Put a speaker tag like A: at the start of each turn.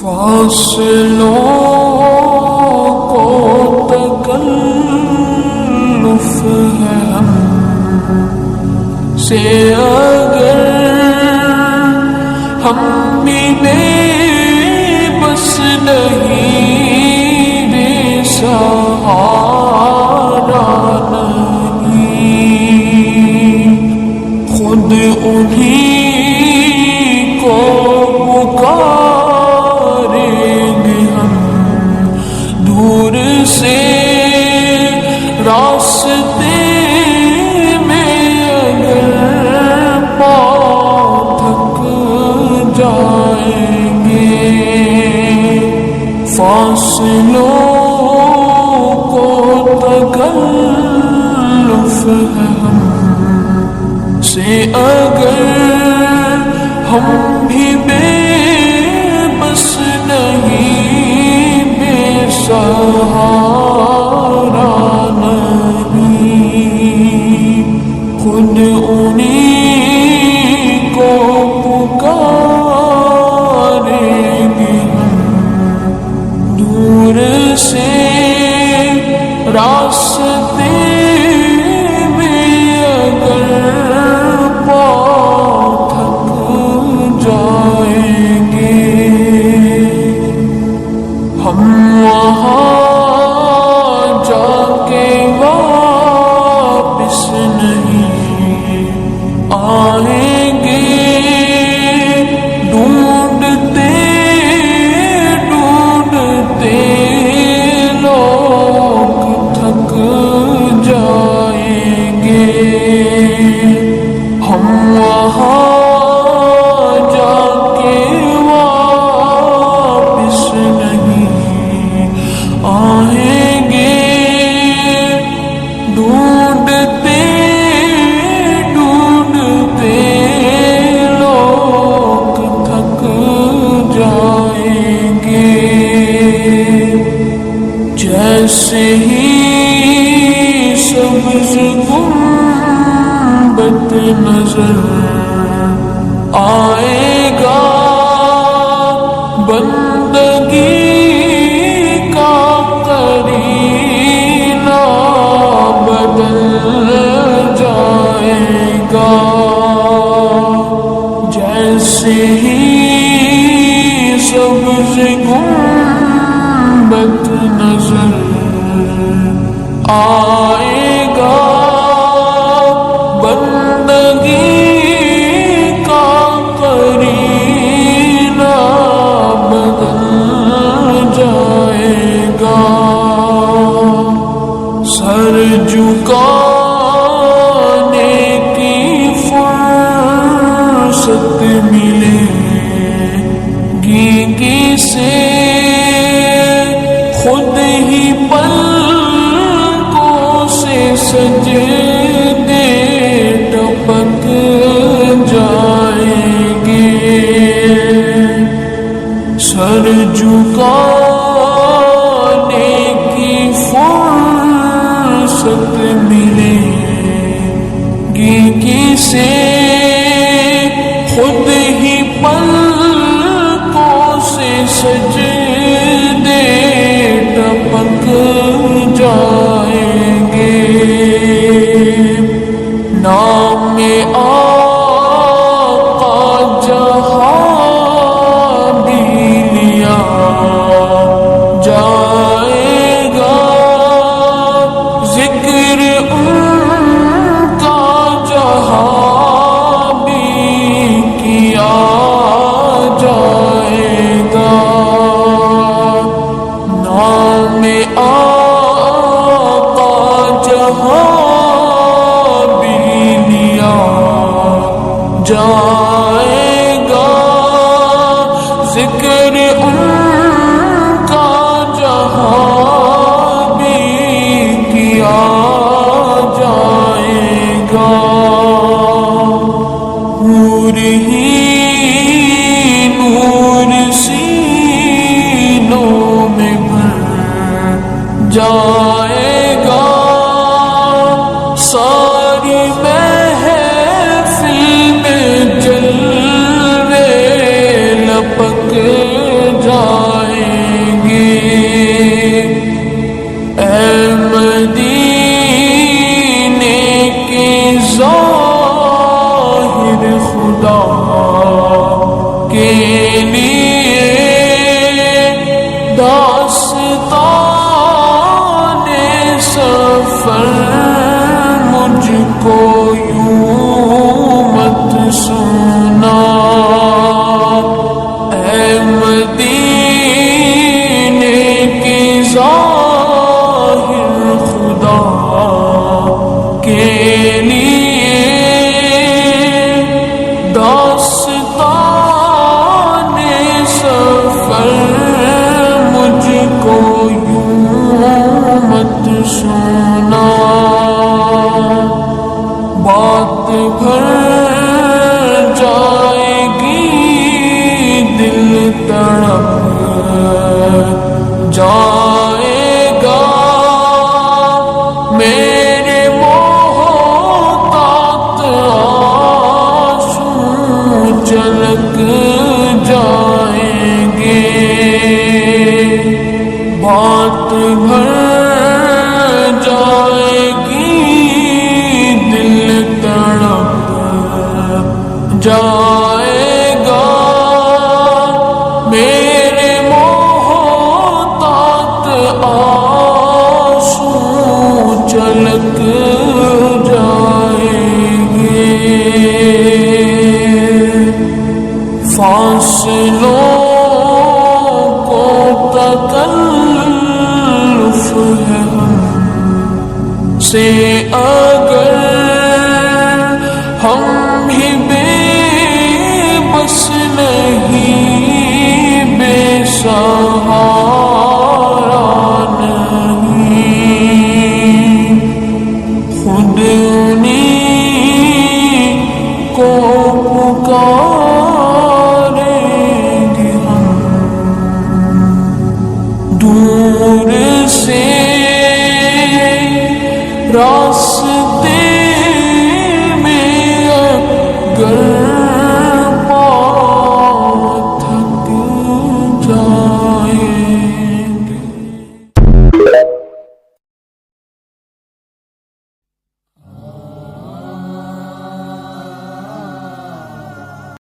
A: فاصلوں کو تکلف ہے ہم سے اگر ہم بھی بے بس نہیں، بے سہارا نہیں، خود انہیں کو پکاریں گے ہم دور سے راستے میں اگر پاؤں تھک جائیں گے، فاصلوں کو تکلف ہے ہم سے اگر ہم بھی بے بس نہیں، بے سہارا نہیں، خود انہیں کو پکاریں گے ہم دور سے راستے میں اگر پاؤں تھک جائیں گے، ہم وہاں جا کے واپس نہیں آئیں گے، ڈھونڈتے ڈھونڈتے لوگ تھک جائیں گے، ہم وہاں جا کے واپس نہیں آئیں گے، ڈھونڈتے ڈھونڈتے لوگ تھک جائیں گے، جیسے ہی سبز گنبد نظر آئے گا، بندگی کا قرینہ بدل جائے گا، جیسے ہی سبز گنبد نظر آئے گا، بندگی کا قرینہ بدل جائے گا، سر جھکانے کی فرصت ملے گی کسے، خود ہی پلکوں سے سجدے ٹپک جائیں گے، سر جھکانے کی فرصت ملے گی کسے، خود ہی پلکوں سے سجدے ٹپک جائیں گے، نام آقا جہاں بھی لیا جائے گا، ذکر ان کا جہاں بھی کیا جائے گا، نام آقا جہاں بھی لیا جائے گا، ذکر ان کا جہاں بھی کیا جائے گا، نور ہی نور سینوں میں بھر جائے گا، ساری محفل میں جلوے لپک جائے چلک جائیں گے، بات بھر جائے گی، دل تڑپ جائے گا، میرے محتاط آنسو چلک جائیں گے، فاصلوں کو تکلف ہے ہم سے اگر ہم بھی بے بس نہیں، بے سہارا نہیں، خود انہیں کو پکاریں گے ہم، دور سے راس